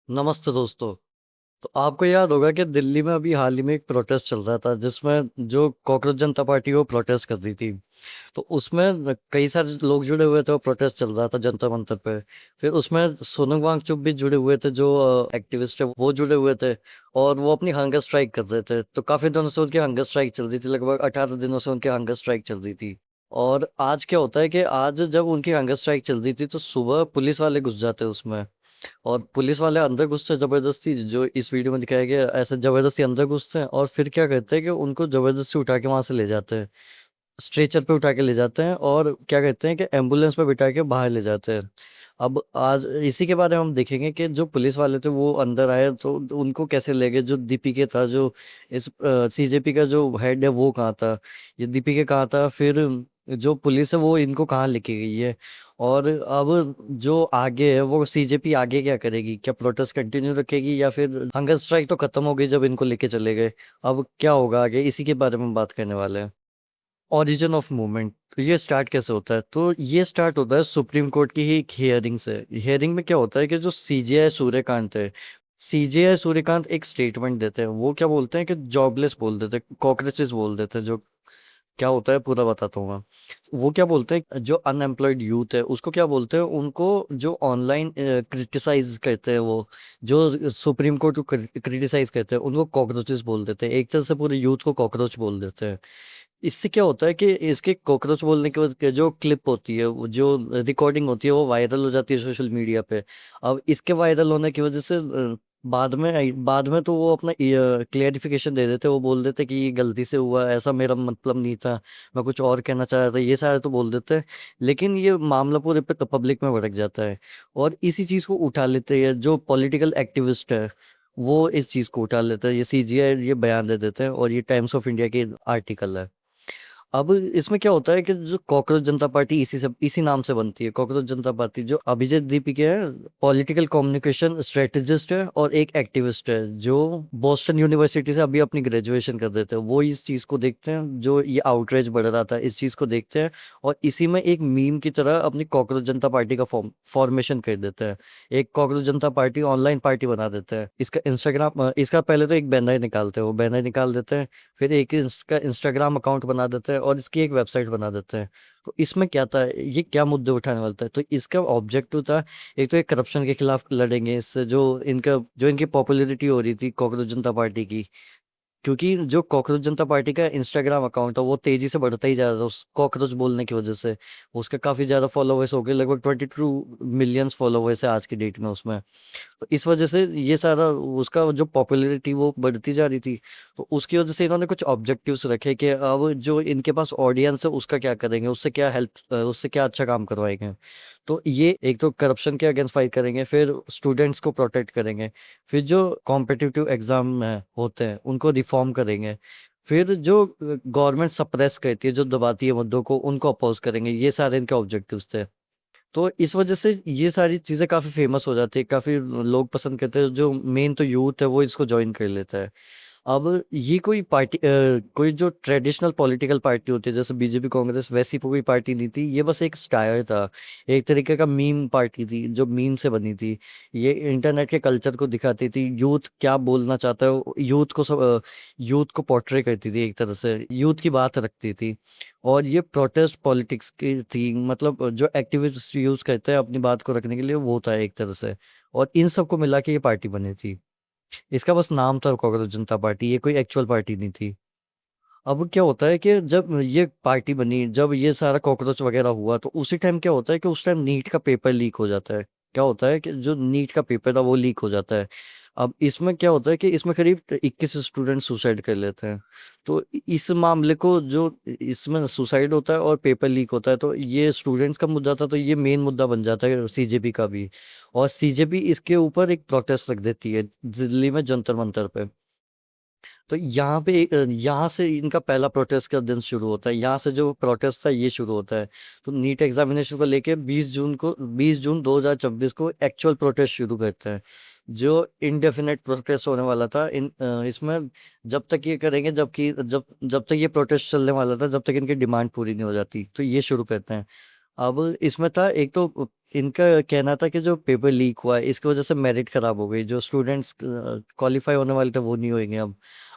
नमस्ते दोस्तों। तो आपको याद होगा कि दिल्ली में अभी हाल ही में एक प्रोटेस्ट चल रहा था जिसमें जो कॉकरोच जनता पार्टी वो प्रोटेस्ट कर रही थी। तो उसमें कई सारे लोग जुड़े हुए थे और प्रोटेस्ट चल रहा था जंतर मंतर पे। फिर उसमें सोनम वांगचुक भी जुड़े हुए थे, जो एक्टिविस्ट है वो जुड़े हुए थे। और वो अपनी हंगर स्ट्राइक कर रहे थे, तो काफी दिनों से उनकी हंगर स्ट्राइक चल रही थी, लगभग 18 दिनों से उनकी हंगर स्ट्राइक चल रही थी। और आज क्या होता है कि आज जब उनकी हंगर स्ट्राइक चल रही थी तो सुबह पुलिस वाले घुस जाते हैं उसमें। और पुलिस वाले अंदर घुसते हैं जबरदस्ती, जो इस वीडियो में दिखाया गया है, ऐसे जबरदस्ती अंदर घुसते हैं और फिर क्या करते हैं कि उनको जबरदस्ती उठा के वहां से ले जाते हैं। स्ट्रेचर पे उठा के ले जाते हैं और क्या कहते हैं कि एम्बुलेंस पे बिठा के बाहर ले जाते हैं। अब आज इसी के बारे में हम देखेंगे कि जो पुलिस वाले थे वो अंदर आए तो उनको कैसे ले गए। जो दीपीके था, जो इस सीजेपी का जो हेड है वो कहाँ था, ये दीपीके कहाँ था, फिर जो पुलिस है वो इनको कहाँ लेके गई है। और अब जो आगे है वो सीजेपी आगे क्या करेगी, क्या प्रोटेस्ट कंटिन्यू रखेगी या फिर हंगर स्ट्राइक तो खत्म हो गई जब इनको लेके चले गए। अब क्या होगा आगे, इसी के बारे में बात करने वाले हैं। ओरिजिन ऑफ मूवमेंट, तो ये स्टार्ट कैसे होता है, तो ये स्टार्ट होता है सुप्रीम कोर्ट की ही एक हियरिंग से। हियरिंग में क्या होता है कि जो सीजेआई सूर्यकांत है, सीजेआई सूर्यकांत एक स्टेटमेंट देते हैं। वो क्या बोलते हैं कि जॉबलेस बोल देते हैं, कॉकरोचेस बोल देते हैं। जो क्या होता है पूरा बताता हूँ मैं। वो क्या बोलते हैं, जो अनएम्प्लॉयड यूथ है उसको क्या बोलते हैं, उनको जो ऑनलाइन क्रिटिसाइज करते हैं, वो जो सुप्रीम कोर्ट को क्रिटिसाइज करते हैं उनको कॉकरोचेस बोल देते हैं। एक तरह से पूरे यूथ को कॉकरोच बोल देते हैं। इससे क्या होता है कि इसके कॉकरोच बोलने के बाद जो क्लिप होती है, वो जो रिकॉर्डिंग होती है वो वायरल हो जाती है सोशल मीडिया पे। अब इसके वायरल होने की वजह से बाद में तो वो अपना क्लियरिफिकेशन दे देते, वो बोल देते कि ये गलती से हुआ, ऐसा मेरा मतलब नहीं था, मैं कुछ और कहना चाह रहा था, ये सारे तो बोल देते हैं। लेकिन ये मामला पूरे पे पब्लिक में भड़क जाता है और इसी चीज को उठा लेते हैं जो पॉलिटिकल एक्टिविस्ट है। वो इस चीज को उठा लेते हैं, ये सीजीआई ये बयान दे देते हैं और ये टाइम्स ऑफ इंडिया की आर्टिकल है। अब इसमें क्या होता है कि जो कॉकरोच जनता पार्टी इसी नाम से बनती है, कॉकरोच जनता पार्टी। जो अभिजीत दीपिके है, पॉलिटिकल कम्युनिकेशन स्ट्रेटेजिस्ट है और एक एक्टिविस्ट है, जो बोस्टन यूनिवर्सिटी से अभी अपनी ग्रेजुएशन कर देते हैं। वो इस चीज को देखते हैं, जो ये आउटरीच बढ़ रहा था इस चीज को देखते हैं और इसी में एक मीम की तरह अपनी कॉकरोच जनता पार्टी का फॉर्मेशन कर देते हैं। एक कॉकरोच जनता पार्टी ऑनलाइन पार्टी बना देते हैं। इसका इंस्टाग्राम, इसका पहले तो एक बैनर निकालते हैं, वो बैनर निकाल देते हैं। फिर एक इसका इंस्टाग्राम अकाउंट बना देते हैं और इसकी एक वेबसाइट बना देते हैं। तो इसमें क्या था, ये क्या मुद्दे उठाने वाला था, तो इसका ऑब्जेक्टिव था, एक तो एक करप्शन के खिलाफ लड़ेंगे, इससे जो इनकी पॉपुलैरिटी हो रही थी कॉकरोच जनता पार्टी की। क्योंकि जो कॉकरोच जनता पार्टी का इंस्टाग्राम अकाउंट है वो तेजी से बढ़ता ही जा रहा था उस कॉकरोच बोलने की वजह से। उसका काफी ज्यादा फॉलोवर्स हो गए, लगभग 22 मिलियंस फॉलोवर्स है आज की डेट में उसमें। तो इस वजह से ये सारा उसका जो पॉपुलैरिटी वो बढ़ती जा रही थी। तो उसकी वजह से इन्होंने कुछ ऑब्जेक्टिव्स रखे कि अब जो इनके पास ऑडियंस है उसका क्या करेंगे, उससे क्या अच्छा काम करवाएंगे। तो ये एक तो करप्शन के अगेंस्ट फाइट करेंगे, फिर स्टूडेंट्स को प्रोटेक्ट करेंगे, फिर जो कॉम्पिटिटिव एग्जाम होते हैं उनको रिफॉर्म करेंगे, फिर जो गवर्नमेंट सप्रेस करती है, जो दबाती है मुद्दों को, उनको अपोज करेंगे। ये सारे इनके ऑब्जेक्टिव्स थे। तो इस वजह से ये सारी चीजें काफी फेमस हो जाती है, काफी लोग पसंद करते हैं। जो मेन तो यूथ है वो इसको ज्वाइन कर लेता है। अब ये कोई जो ट्रेडिशनल पॉलिटिकल पार्टी होती है जैसे बीजेपी कांग्रेस, वैसी कोई पार्टी नहीं थी। ये बस एक स्टायर था, एक तरीके का मीम पार्टी थी जो मीम से बनी थी। ये इंटरनेट के कल्चर को दिखाती थी, यूथ क्या बोलना चाहता है, यूथ को पोर्ट्रे करती थी, एक तरह से यूथ की बात रखती थी। और ये प्रोटेस्ट पॉलिटिक्स की थी, मतलब जो एक्टिविस्ट यूज करते हैं अपनी बात को रखने के लिए, वो था एक तरह से। और इन सबको मिला के ये पार्टी बनी थी। इसका बस नाम था कांग्रेस जनता पार्टी, ये कोई एक्चुअल पार्टी नहीं थी। अब क्या होता है कि जब ये पार्टी बनी, जब ये सारा कॉकरोच वगैरह हुआ, तो उसी टाइम क्या होता है कि उस टाइम नीट का पेपर लीक हो जाता है। क्या होता है कि जो नीट का पेपर था वो लीक हो जाता है। अब इसमें क्या होता है कि इसमें करीब 21 स्टूडेंट सुसाइड कर लेते हैं। तो इस मामले को जो इसमें सुसाइड होता है और पेपर लीक होता है, तो ये स्टूडेंट्स का मुद्दा था, तो ये मेन मुद्दा बन जाता है सीजेपी का भी। और सीजेपी इसके ऊपर एक प्रोटेस्ट रख देती है दिल्ली में जंतर मंतर पे। तो यहाँ से इनका पहला प्रोटेस्ट का दिन शुरू होता है, यहाँ से जो प्रोटेस्ट था ये शुरू होता है। तो नीट एग्जामिनेशन को लेके 20 जून 2024 को एक्चुअल प्रोटेस्ट शुरू करते हैं, जो इनडेफिनेट प्रोटेस्ट होने वाला था। इसमें जब तक ये करेंगे, जब तक ये प्रोटेस्ट चलने वाला था, जब तक इनकी डिमांड पूरी नहीं हो जाती, तो ये शुरू करते हैं। अब इसमें था एक तो इनका कहना था कि जो पेपर लीक हुआ है इसकी वजह से मेरिट खराब हो गई, जो स्टूडेंट्स क्वालिफाई होने वाले थे वो नहीं होंगे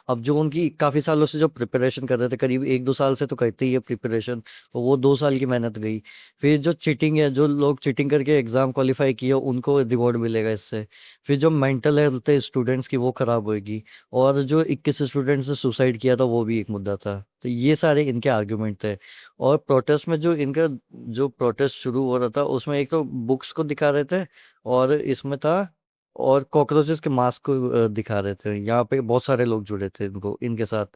अब जो उनकी काफी सालों से जो प्रिपरेशन कर रहे थे, करीब 1-2 साल से तो करते ही है प्रिपरेशन, तो वो 2 साल की मेहनत गई। फिर जो चीटिंग है, जो लोग चीटिंग करके एग्जाम क्वालिफाई किया उनको रिवॉर्ड मिलेगा इससे। फिर जो मेंटल हेल्थ है स्टूडेंट्स की वो खराब होगी। और जो 21 स्टूडेंट्स ने सुसाइड किया था वो भी एक मुद्दा था। तो ये सारे इनके आर्ग्यूमेंट थे। और प्रोटेस्ट में जो इनका जो प्रोटेस्ट शुरू हो रहा था उसमें एक तो बुक्स को दिखा रहे थे, और इसमें था, और कॉकरोचेस के मास्क को दिखा रहे थे। यहाँ पे बहुत सारे लोग जुड़े थे इनको इनके साथ।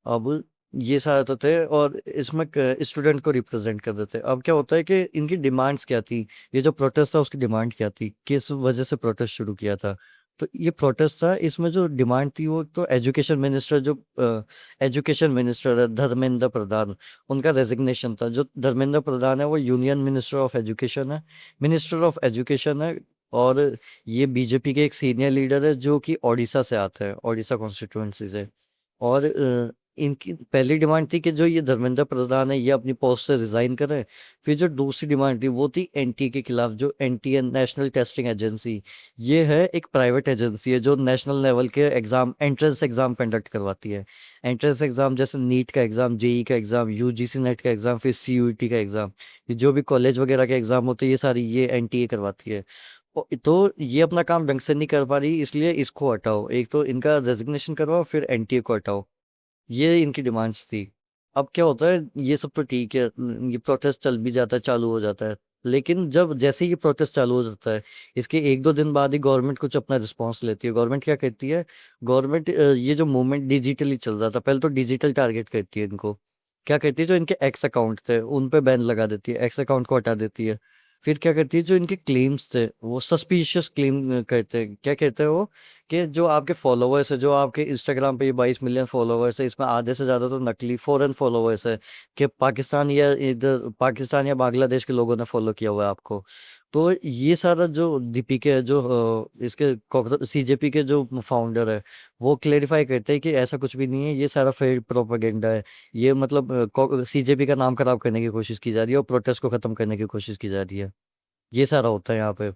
अब ये सारे तो थे, और इसमें स्टूडेंट को रिप्रेजेंट कर रहे थे। अब क्या होता है कि इनकी डिमांड्स क्या थी, ये जो प्रोटेस्ट था उसकी डिमांड क्या थी, किस वजह से प्रोटेस्ट शुरू किया था। तो ये प्रोटेस्ट था, इसमें जो डिमांड थी वो तो एजुकेशन मिनिस्टर, जो एजुकेशन मिनिस्टर है धर्मेंद्र प्रधान, उनका रेजिग्नेशन था। जो धर्मेंद्र प्रधान है वो यूनियन मिनिस्टर ऑफ एजुकेशन है। और ये बीजेपी के एक सीनियर लीडर है जो कि ओडिशा से आता है, ओडिशा कॉन्स्टिट्यूंसी से। और इनकी पहली डिमांड थी कि जो ये धर्मेंद्र प्रधान है ये अपनी पोस्ट से रिजाइन करें। फिर जो दूसरी डिमांड थी वो थी एनटीए के खिलाफ। जो एनटीए, नेशनल टेस्टिंग एजेंसी, ये है एक प्राइवेट एजेंसी है जो नेशनल लेवल के एग्जाम, एंट्रेंस एग्जाम कंडक्ट करवाती है। एंट्रेंस एग्जाम जैसे नीट का एग्जाम, जेई का एग्जाम, यूजीसी नेट का एग्जाम, फिर सीयूईटी का एग्जाम, ये जो भी कॉलेज वगैरह के एग्जाम होते हैं ये सारी ये एनटीए करवाती है। तो ये अपना काम ढंग से नहीं कर पा रही, इसलिए इसको हटाओ, एक तो इनका रेजिग्नेशन करवाओ फिर एनटीए को हटाओ। ये इनकी डिमांड्स थी। अब क्या होता है, ये सब तो ठीक है, ये प्रोटेस्ट चल भी जाता है, चालू हो जाता है। लेकिन जब जैसे ही ये प्रोटेस्ट चालू हो जाता है, इसके 1-2 दिन बाद ही गवर्नमेंट कुछ अपना रिस्पॉन्स लेती है। गवर्नमेंट क्या कहती है, गवर्नमेंट ये जो मूवमेंट डिजिटली चल रहा था, पहले तो डिजिटल टारगेट करती है इनको। क्या करती है, जो इनके एक्स अकाउंट थे उन पे बैन लगा देती है, एक्स अकाउंट को हटा देती है। फिर क्या करती है, जो इनके क्लेम्स थे वो सस्पिशियस क्लेम करते हैं। क्या कहते हैं वो, कि जो आपके फॉलोवर्स है, जो आपके इंस्टाग्राम पे ये 22 मिलियन फॉलोवर्स है, इसमें आधे से ज्यादा तो नकली फॉरेन फॉलोवर्स है, कि पाकिस्तान या इधर पाकिस्तान या बांग्लादेश के लोगों ने फॉलो किया हुआ है आपको। तो ये सारा जो दीपीके है, जो इसके सीजेपी के जो फाउंडर है, वो क्लेरिफाई करते हैं कि ऐसा कुछ भी नहीं है, ये सारा फेक प्रोपागेंडा है। ये मतलब सीजेपी का नाम खराब करने की कोशिश की जा रही है और प्रोटेस्ट को खत्म करने की कोशिश की जा रही है। ये सारा होता है यहाँ पे।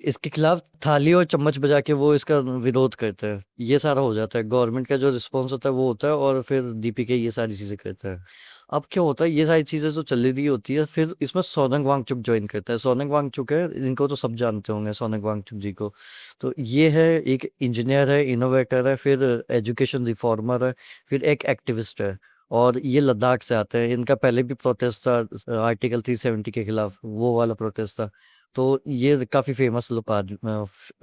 इसके खिलाफ थाली और चम्मच बजा के वो इसका विरोध करते हैं। ये सारा हो जाता है, गवर्नमेंट का जो रिस्पॉन्स होता है वो होता है, और फिर दीपिका ये सारी चीजें करते हैं। अब क्या होता है, ये सारी चीजें जो चल रही होती है, फिर इसमें सोनम वांगचुक ज्वाइन करता है। सोनम वांगचुक है, इनको तो सब जानते होंगे सोनम वांगचुक जी को। तो ये है एक इंजीनियर है, इनोवेटर है, फिर एजुकेशन रिफॉर्मर है, फिर एक एक्टिविस्ट है। और ये लद्दाख से आते हैं। इनका पहले भी प्रोटेस्ट था आर्टिकल 370 के खिलाफ, वो वाला प्रोटेस्ट था। तो ये काफी फेमस लोग,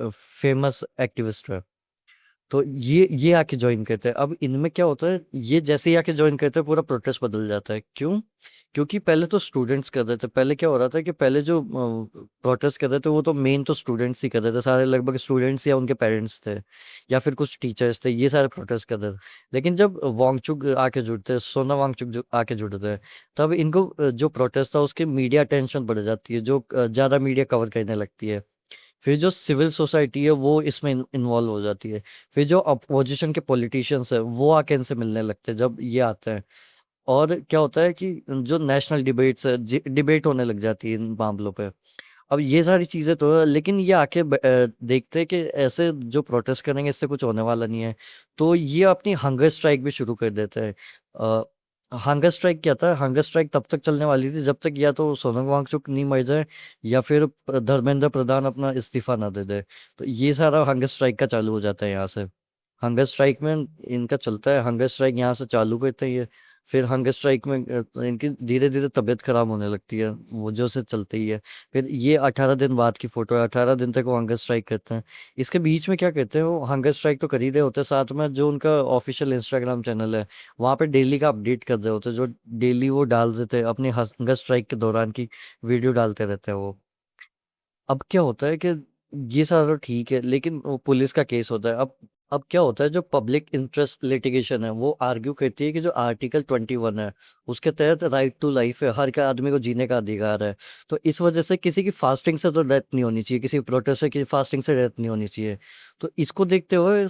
फेमस एक्टिविस्ट है। तो ये आके ज्वाइन करते हैं। अब इनमें क्या होता है, ये जैसे ही आके ज्वाइन करते हैं पूरा प्रोटेस्ट बदल जाता है। क्यों? क्योंकि पहले तो स्टूडेंट्स कर रहे थे। पहले क्या हो रहा था कि पहले जो प्रोटेस्ट कर रहे थे वो तो मेन तो स्टूडेंट्स ही कर रहे थे, सारे लगभग स्टूडेंट्स या उनके पेरेंट्स थे, या फिर कुछ टीचर्स थे, ये सारे प्रोटेस्ट कर रहे थे। लेकिन जब वांगचुक आके जुड़ते हैं, सोना वांगचुक जो आके जुड़ते हैं, तब इनको जो प्रोटेस्ट था उसकी मीडिया अटेंशन बढ़ जाती है, जो ज्यादा मीडिया कवर करने लगती है। फिर जो सिविल सोसाइटी है वो इसमें इन्वॉल्व हो जाती है। फिर जो अपोजिशन के पॉलिटिशियंस है वो आके इनसे मिलने लगते हैं जब ये आते हैं। और क्या होता है कि जो नेशनल डिबेट्स है, डिबेट होने लग जाती है इन मामलों पे। अब ये सारी चीजें तो है, लेकिन ये आके देखते हैं कि ऐसे जो प्रोटेस्ट करेंगे इससे कुछ होने वाला नहीं है। तो ये अपनी हंगर स्ट्राइक भी शुरू कर देते हैं। हंगर स्ट्राइक क्या था, हंगर स्ट्राइक तब तक चलने वाली थी जब तक या तो सोनम वांगचुक नहीं मर जाए, या फिर धर्मेंद्र प्रधान अपना इस्तीफा ना दे दे। तो ये सारा हंगर स्ट्राइक का चालू हो जाता है यहाँ से। हंगर स्ट्राइक में इनका चलता है, हंगर स्ट्राइक यहाँ से चालू करते हैं ये। फिर हंगर स्ट्राइक में इनकी धीरे धीरे तबीयत खराब होने लगती है, वजह से चलते ही है। फिर ये 18 दिन बाद की फोटो है, 18 दिन तक वो हंगर स्ट्राइक करते हैं। इसके बीच में क्या कहते हैं, वो हंगर स्ट्राइक तो कर ही रहे होते हैं, साथ में जो उनका ऑफिशियल इंस्टाग्राम चैनल है वहाँ पे डेली का अपडेट कर रहे होते हैं, जो डेली वो डाल देते हैं अपनी हंगर स्ट्राइक के दौरान की वीडियो डालते रहते हैं वो। अब क्या होता है कि ये सारा तो ठीक है, लेकिन वो पुलिस का केस होता है। अब क्या होता है, जो पब्लिक इंटरेस्ट लिटिगेशन है वो आर्ग्यू करती है कि जो आर्टिकल 21 है उसके तहत राइट टू लाइफ है, हर के आदमी को जीने का अधिकार है। तो इस वजह से किसी की फास्टिंग से तो डेथ नहीं होनी चाहिए, किसी प्रोटेस्ट की फास्टिंग से डेथ नहीं होनी चाहिए। तो इसको देखते हुए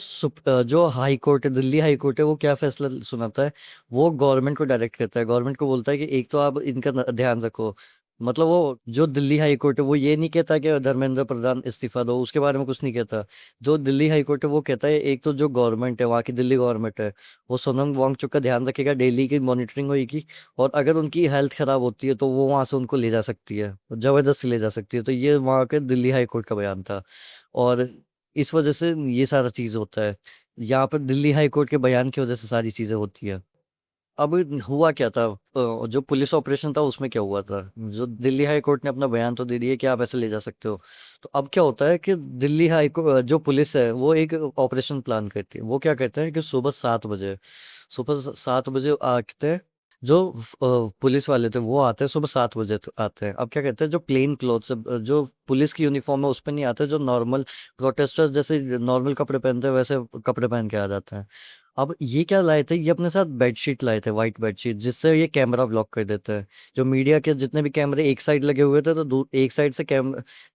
जो हाई कोर्ट है, दिल्ली हाई कोर्ट है, वो क्या फैसला सुनाता है, वो गवर्नमेंट को डायरेक्ट करता है, गवर्नमेंट को बोलता है कि एक तो आप इनका ध्यान रखो, मतलब वो जो दिल्ली हाई कोर्ट है वो ये नहीं कहता कि धर्मेंद्र प्रधान इस्तीफा दो, उसके बारे में कुछ नहीं कहता। जो दिल्ली हाई कोर्ट है वो कहता है एक तो जो गवर्नमेंट है वहाँ की दिल्ली गवर्नमेंट है वो सोनम वांगचुक का ध्यान रखेगा, डेली की मॉनिटरिंग होगी, और अगर उनकी हेल्थ खराब होती है तो वो वहाँ से उनको ले जा सकती है, जबरदस्ती ले जा सकती है। तो ये वहाँ के दिल्ली हाई कोर्ट का बयान था। और इस वजह से ये सारा चीज होता है, यहाँ पर दिल्ली हाई कोर्ट के बयान की वजह से सारी चीजें होती है। अब हुआ क्या था, जो पुलिस ऑपरेशन था उसमें क्या हुआ था, जो दिल्ली हाई कोर्ट ने अपना बयान तो दे दिया कि आप ऐसे ले जा सकते हो। तो अब क्या होता है कि दिल्ली हाई को जो पुलिस है वो एक ऑपरेशन प्लान करती है। वो क्या कहते हैं कि सुबह 7 बजे आते हैं, जो पुलिस वाले थे वो आते हैं सुबह 7 बजे आते हैं। अब क्या कहते हैं, जो प्लेन क्लोथ्स जो पुलिस की यूनिफॉर्म है उस पर नहीं आते, जो नॉर्मल प्रोटेस्टर्स जैसे नॉर्मल कपड़े पहनते हैं वैसे कपड़े पहन के आ जाते हैं। अब ये क्या लाए थे, ये अपने साथ बेडशीट लाए थे, वाइट बेडशीट, जिससे ये कैमरा ब्लॉक कर देते हैं। जो मीडिया के जितने भी कैमरे एक साइड लगे हुए थे, तो एक साइड से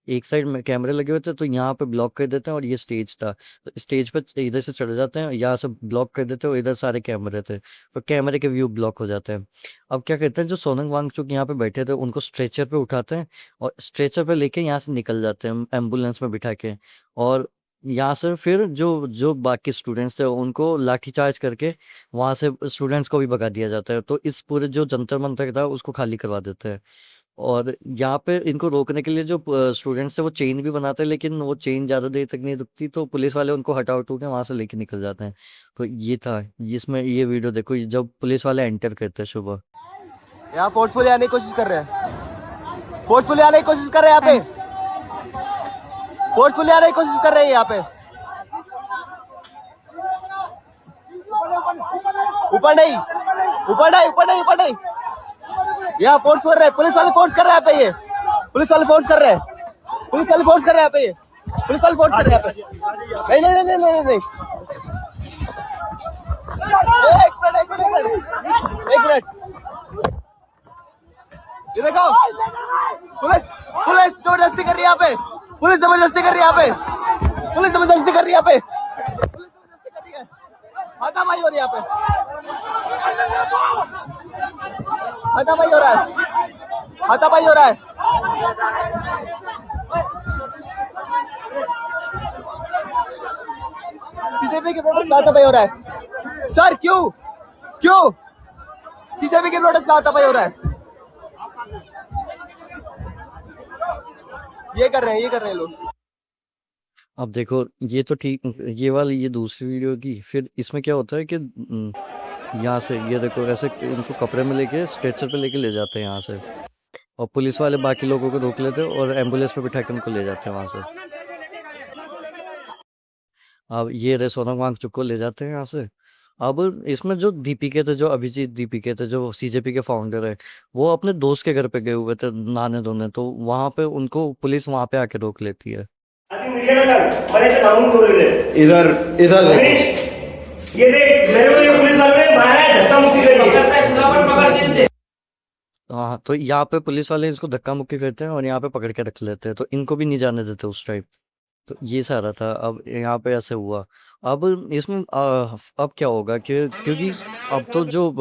एक साइड में कैमरे लगे हुए थे, तो यहाँ पे ब्लॉक कर देते हैं। और ये स्टेज था, तो स्टेज पे इधर से चढ़ जाते हैं, यहाँ से ब्लॉक कर देते हैं, और इधर सारे कैमरे थे, तो कैमरे के व्यू ब्लॉक हो जाते हैं। अब क्या कहते हैं, जो सोनम वांगचुक यहाँ पे बैठे थे उनको स्ट्रेचर पे उठाते हैं, और स्ट्रेचर पे लेके यहाँ से निकल जाते हैं एम्बुलेंस में बिठा के। और यहाँ से फिर जो जो बाकी स्टूडेंट्स थे उनको लाठीचार्ज करके वहां से स्टूडेंट्स को भी भगा दिया जाता है। तो इस पूरे जो जंतर मंतर था उसको खाली करवा देते हैं। और यहाँ पे इनको रोकने के लिए जो स्टूडेंट्स थे वो चेन भी बनाते हैं, लेकिन वो चेन ज्यादा देर तक नहीं रुकती, तो पुलिस वाले उनको हटा उठा के वहां से लेके निकल जाते हैं। तो ये था, इसमें ये वीडियो देखो जब पुलिस वाले एंटर करते हैं सुबह। यहाँ फोर्सफुली आने की कोशिश कर रहे हैं, फोर्सफुली आने की कोशिश कर रहे हैं, यहाँ पे फोर्सफुली आने की कोशिश कर रहे हैं, यहाँ पे ऊपर नहीं, ऊपर नहीं, ऊपर नहीं, ऊपर नहीं, यहाँ फोर्स कर रहे हैं, पुलिस वाले फोर्स कर रहे हैं यहाँ पे, ये पुलिस वाले फोर्स कर रहे हैं, पुलिस वाले फोर्स कर रहे हैं यहाँ पे, ये पुलिस वाले फोर्स कर रहे हैं यहाँ पे। नहीं नहीं नहीं नहीं नहीं, एक मिनट, एक मिनट, एक मिनट, ये देखो, पुलिस पुलिस जबरदस्ती कर रही है यहाँ पे, पुलिस जबरदस्ती कर रही है यहाँ पे, पुलिस जबरदस्ती कर रही है यहाँ पे, पुलिस जबरदस्ती कर रही है, हाथापाई हो रही है यहाँ पे, हाथापाई हो रहा है, हाथापाई हो रहा है, सीजेपी के प्रोटेस्ट में हाथापाई हो रहा है। सर क्यों क्यों सीजेपी के प्रोटेस्ट में हाथापाई हो रहा है? ये कर रहे हैं, ये कर रहे हैं लोग। अब देखो, ये तो ठीक, ये वाली ये दूसरी वीडियो की, फिर इसमें क्या होता है कि यहाँ से ये देखो ऐसे इनको कपड़े में लेके स्ट्रेचर पे लेके ले जाते हैं यहाँ से, और पुलिस वाले बाकी लोगों को रोक लेते हैं और एम्बुलेंस में बिठा के उनको ले जाते हैं वहां से। अब ये रहे सोनम वांगचुक को ले जाते हैं यहाँ से। अब इसमें जो दीपिके थे, जो अभिजीत दीपिके थे, जो सीजेपी के फाउंडर है, वो अपने दोस्त के घर पे गए हुए थे नहाने धोने, तो वहां पे उनको पुलिस वहां पे आके रोक लेती है। इधर इधर ये देख मेरे को, ये पुलिस वालों ने मारा है, धक्का मुक्की करी। हाँ, तो यहाँ पे पुलिस वाले इसको धक्का मुक्की करते हैं और यहाँ पे पकड़ के रख लेते हैं, तो इनको भी नहीं जाने देते उस टाइप। तो ये सारा था, अब यहाँ पे ऐसे हुआ। अब इसमें अब क्या होगा कि क्योंकि अब तो जो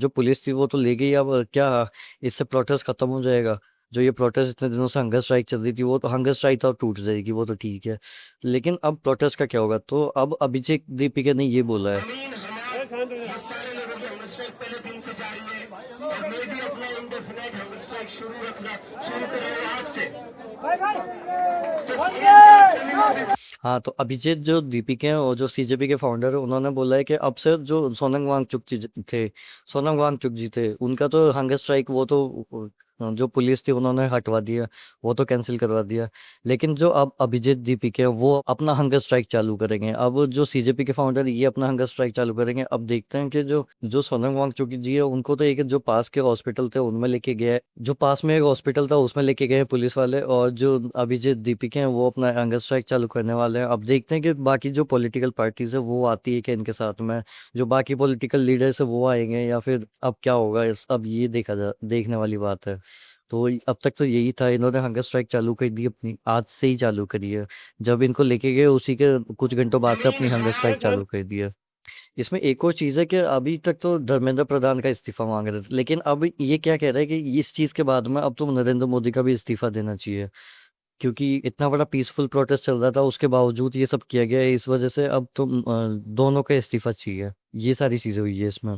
पुलिस थी वो तो ले गई, अब क्या इससे प्रोटेस्ट खत्म हो जाएगा। जो ये प्रोटेस्ट इतने दिनों से हंगर स्ट्राइक चल रही थी, वो तो हंगर स्ट्राइक तो अब टूट जाएगी, वो तो ठीक है। लेकिन अब प्रोटेस्ट का क्या होगा, तो अब अभिषेक दीपिका ने ये बोला है। हाँ, तो अभिजीत जो दीपिका है और जो सीजेपी के फाउंडर है उन्होंने बोला है कि अब से जो सोनम वांगचुक जी थे उनका तो हंगर स्ट्राइक वो तो जो पुलिस थी उन्होंने हटवा दिया, वो तो कैंसिल करवा दिया। लेकिन जो अब अभिजीत दीपिका है वो अपना हंगर स्ट्राइक चालू करेंगे। अब जो सीजेपी के फाउंडर ये अपना हंगर स्ट्राइक चालू करेंगे। अब देखते हैं कि जो जो सोनम वांगचुक जी है उनको तो एक जो पास के हॉस्पिटल थे उनमें लेके गए, जो पास में एक हॉस्पिटल था उसमें लेके गए पुलिस वाले, और जो अभिजीत दीपिका हैं वो अपना हंगर स्ट्राइक चालू करने वाले हैं। अब देखते हैं कि बाकी जो पॉलिटिकल पार्टीज है वो आती है कि इनके साथ में, जो बाकी पॉलिटिकल लीडर्स है वो आएंगे या फिर अब क्या होगा इस, अब ये देखने वाली बात है। तो अब तक तो यही था, इन्होंने हंगर स्ट्राइक चालू कर दी अपनी, आज से ही चालू करी है। जब इनको लेके गए उसी के कुछ घंटों बाद से अपनी हंगर स्ट्राइक चालू कर दी है। इसमें एक और चीज़ है कि अभी तक तो धर्मेंद्र प्रधान का इस्तीफा मांग रहे थे, लेकिन अब ये क्या कह रहा है कि इस चीज़ के बाद में अब तो नरेंद्र मोदी का भी इस्तीफा देना चाहिए, क्योंकि इतना बड़ा पीसफुल प्रोटेस्ट चल रहा था, उसके बावजूद ये सब किया गया है, इस वजह से अब तो दोनों का इस्तीफा चाहिए। ये सारी चीज़ें हुई है इसमें।